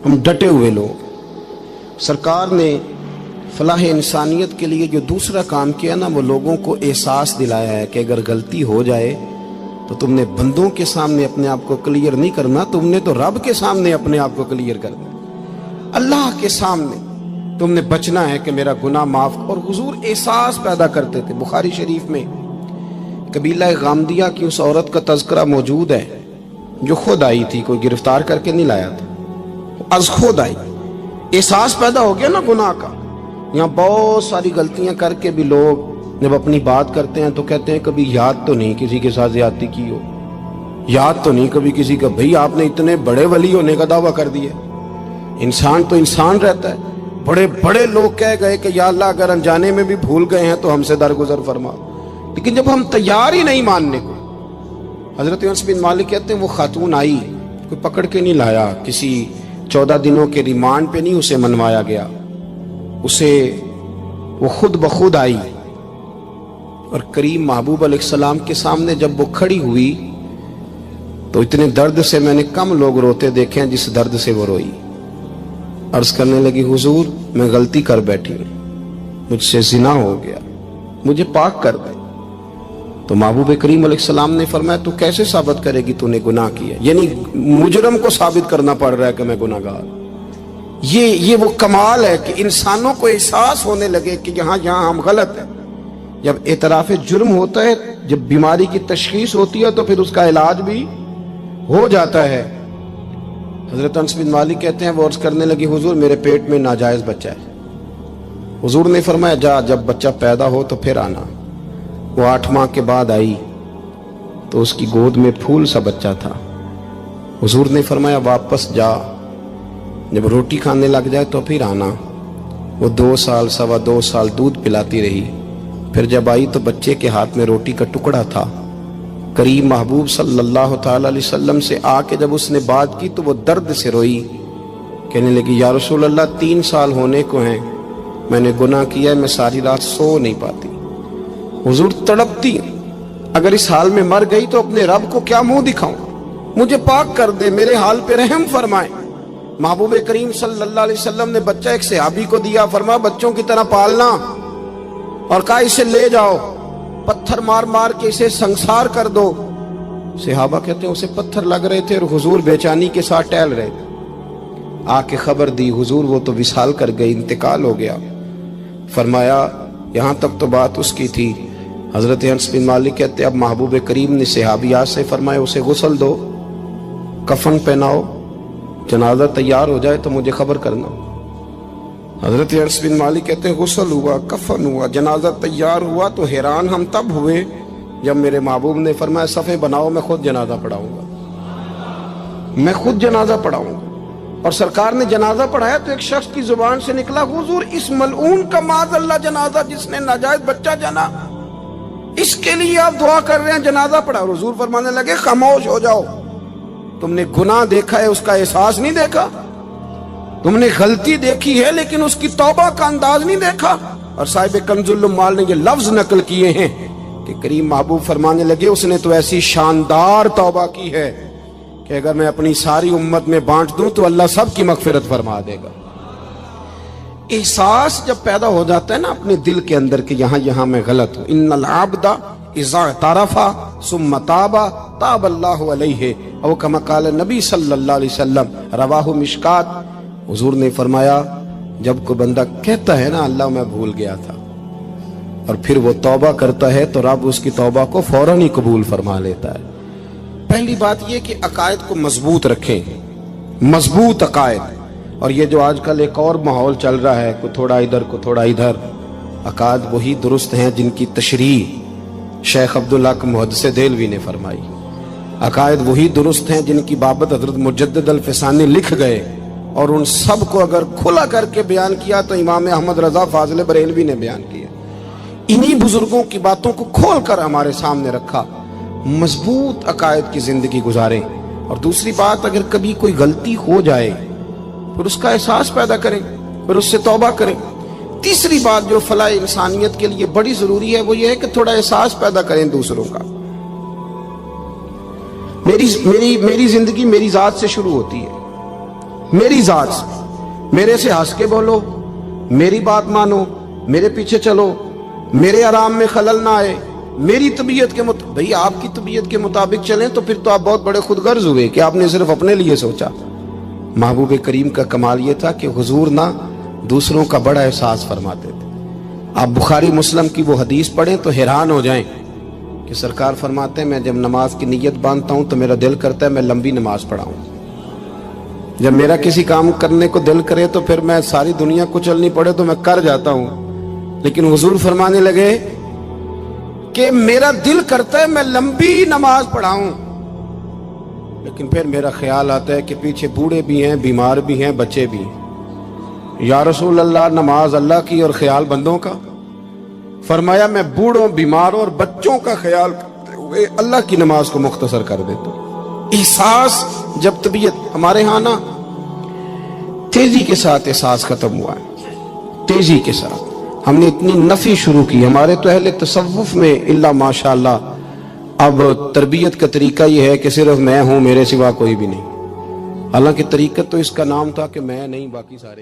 ہم ڈٹے ہوئے لوگ. سرکار نے فلاح انسانیت کے لیے جو دوسرا کام کیا نا، وہ لوگوں کو احساس دلایا ہے کہ اگر غلطی ہو جائے تو تم نے بندوں کے سامنے اپنے آپ کو کلیئر نہیں کرنا، تم نے تو رب کے سامنے اپنے آپ کو کلیئر کرنا، اللہ کے سامنے تم نے بچنا ہے کہ میرا گناہ معاف. اور حضور احساس پیدا کرتے تھے. بخاری شریف میں قبیلہ غامدیہ کی اس عورت کا تذکرہ موجود ہے جو خود آئی تھی، کوئی گرفتار کر کے نہیں لایا تھا، از خود آئی. احساس پیدا ہو گیا نا گناہ کا. یہاں بہت ساری غلطیاں کر کے بھی لوگ جب اپنی بات کرتے ہیں تو کہتے ہیں کبھی یاد تو نہیں کسی کے ساتھ زیادتی کی ہو، یاد تو نہیں کبھی کسی کا. بھئی آپ نے اتنے بڑے ولی ہونے کا دعویٰ کر دیا. انسان تو انسان رہتا ہے. بڑے بڑے لوگ کہہ گئے کہ یا اللہ اگر انجانے میں بھی بھول گئے ہیں تو ہم سے درگزر فرما. لیکن جب ہم تیار ہی نہیں ماننے کو. حضرت انس بن مالک کہتے ہیں وہ خاتون آئی، کوئی پکڑ کے نہیں لایا، کسی 14 دنوں کے ریمانڈ پہ نہیں اسے منوایا گیا، اسے وہ خود بخود آئی. اور کریم محبوب علیہ السلام کے سامنے جب وہ کھڑی ہوئی تو اتنے درد سے میں نے کم لوگ روتے دیکھے ہیں جس درد سے وہ روئی. عرض کرنے لگی حضور میں غلطی کر بیٹھی ہوں، مجھ سے زنا ہو گیا، مجھے پاک کر دے. تو محبوب کریم علیہ السلام نے فرمایا تو کیسے ثابت کرے گی تو نے گناہ کیا؟ یعنی مجرم کو ثابت کرنا پڑ رہا ہے کہ میں گناہ گار. یہ وہ کمال ہے کہ انسانوں کو احساس ہونے لگے کہ یہاں ہم غلط ہیں. جب اعتراف جرم ہوتا ہے، جب بیماری کی تشخیص ہوتی ہے تو پھر اس کا علاج بھی ہو جاتا ہے. حضرت انس بن مالک کہتے ہیں وہ عرض کرنے لگی حضور میرے پیٹ میں ناجائز بچہ ہے. حضور نے فرمایا جا جب بچہ پیدا ہو تو پھر آنا. وہ 8 ماہ کے بعد آئی تو اس کی گود میں پھول سا بچہ تھا. حضور نے فرمایا واپس جا، جب روٹی کھانے لگ جائے تو پھر آنا. وہ 2 سال 2.25 سال دودھ پلاتی رہی. پھر جب آئی تو بچے کے ہاتھ میں روٹی کا ٹکڑا تھا. کریم محبوب صلی اللہ تعالی علیہ وسلم سے آ کے جب اس نے بات کی تو وہ درد سے روئی، کہنے لگی یا رسول اللہ 3 سال ہونے کو ہیں، میں نے گناہ کیا ہے، میں ساری رات سو نہیں پاتی. حضور تڑپتی اگر اس حال میں مر گئی تو اپنے رب کو کیا منہ دکھاؤں، مجھے پاک کر دے، میرے حال پہ رحم فرمائے. محبوب کریم صلی اللہ علیہ وسلم نے بچہ ایک صحابی کو دیا، فرمایا بچوں کی طرح پالنا، اور کہا اسے لے جاؤ، پتھر مار مار کے اسے سنسار کر دو. صحابہ کہتے ہیں اسے پتھر لگ رہے تھے اور حضور بے چینی کے ساتھ ٹہل رہے تھے. آ کے خبر دی حضور وہ تو وصال کر گئی، انتقال ہو گیا. فرمایا یہاں تک تو بات اس کی تھی. حضرت انس بن مالک کہتے اب محبوب کریم نے صحابیات سے فرمایا اسے غسل دو، کفن پہناؤ، جنازہ تیار ہو جائے تو مجھے خبر کرنا. حضرت انس بن مالک کہتے ہیں غسل ہوا، کفن ہوا، جنازہ تیار ہوا تو حیران ہم تب ہوئے جب میرے محبوب نے فرمایا صفیں بناؤ، میں خود جنازہ پڑھاؤں گا، میں خود جنازہ پڑھاؤں گا. اور سرکار نے جنازہ پڑھایا تو ایک شخص کی زبان سے نکلا حضور اس ملعون کا معاذ اللہ جنازہ جس نے ناجائز بچہ جنا، اس کے لیے آپ دعا کر رہے ہیں، جنازہ پڑھا. اور حضور فرمانے لگے خاموش ہو جاؤ، تم نے گناہ دیکھا ہے اس کا احساس نہیں دیکھا، تم نے غلطی دیکھی ہے لیکن اس کی توبہ کا انداز نہیں دیکھا. اور صاحب کنز العمال نے یہ لفظ نقل کیے ہیں کہ کریم محبوب فرمانے لگے اس نے تو ایسی شاندار توبہ کی ہے کہ اگر میں اپنی ساری امت میں بانٹ دوں تو اللہ سب کی مغفرت فرما دے گا. احساس جب پیدا ہو جاتا ہے نا اپنے دل کے اندر کہ یہاں میں غلط ہوں. ان العبد اذا اعترف ثم تاب تاب اللہ علیہ او کما قال نبی صلی اللہ علیہ وسلم، رواہ مشکات. حضور نے فرمایا جب کوئی بندہ کہتا ہے نا اللہ میں بھول گیا تھا اور پھر وہ توبہ کرتا ہے تو رب اس کی توبہ کو فوراً ہی قبول فرما لیتا ہے. پہلی بات یہ کہ عقائد کو مضبوط رکھیں، مضبوط عقائد. اور یہ جو آج کل ایک اور ماحول چل رہا ہے، کوئی تھوڑا ادھر کوئی تھوڑا ادھر، عقائد وہی درست ہیں جن کی تشریح شیخ عبداللہ محدث دہلوی نے فرمائی. عقائد وہی درست ہیں جن کی بابت حضرت مجدد الفسانی لکھ گئے، اور ان سب کو اگر کھلا کر کے بیان کیا تو امام احمد رضا فاضل بریلوی نے بیان کیا. انہی بزرگوں کی باتوں کو کھول کر ہمارے سامنے رکھا. مضبوط عقائد کی زندگی گزاریں. اور دوسری بات اگر کبھی کوئی غلطی ہو جائے پھر اس کا احساس پیدا کریں، پھر اس سے توبہ کریں. تیسری بات جو فلاح انسانیت کے لیے بڑی ضروری ہے وہ یہ ہے کہ تھوڑا احساس پیدا کریں دوسروں کا. میری زندگی میری ذات سے شروع ہوتی ہے. میری ذات سے، میرے سے ہنس کے بولو، میری بات مانو، میرے پیچھے چلو، میرے آرام میں خلل نہ آئے، میری طبیعت کے مطابق. بھئی آپ کی طبیعت کے مطابق چلیں تو پھر تو آپ بہت بڑے خود غرض ہوئے کہ آپ نے صرف اپنے لیے سوچا. محبوب کریم کا کمال یہ تھا کہ حضور نہ دوسروں کا بڑا احساس فرماتے تھے. آپ بخاری مسلم کی وہ حدیث پڑھیں تو حیران ہو جائیں کہ سرکار فرماتے ہیں میں جب نماز کی نیت باندھتا ہوں تو میرا دل کرتا ہے میں لمبی نماز پڑھاؤں. جب میرا کسی کام کرنے کو دل کرے تو پھر میں ساری دنیا کچلنی پڑے تو میں کر جاتا ہوں. لیکن حضور فرمانے لگے کہ میرا دل کرتا ہے میں لمبی نماز پڑھاؤں، لیکن پھر میرا خیال آتا ہے کہ پیچھے بوڑھے بھی ہیں، بیمار بھی ہیں، بچے بھی ہیں. یا رسول اللہ نماز اللہ کی اور خیال بندوں کا. فرمایا میں بوڑھوں، بیماروں اور بچوں کا خیال کرتے ہوئے اللہ کی نماز کو مختصر کر دیتا ہوں. احساس جب طبیعت ہمارے ہاں نا تیزی کے ساتھ احساس ختم ہوا ہے، تیزی کے ساتھ ہم نے اتنی نفی شروع کی. ہمارے تو اہل تصوف میں اللہ ماشاءاللہ اب تربیت کا طریقہ یہ ہے کہ صرف میں ہوں، میرے سوا کوئی بھی نہیں. حالانکہ طریقت تو اس کا نام تھا کہ میں نہیں باقی سارے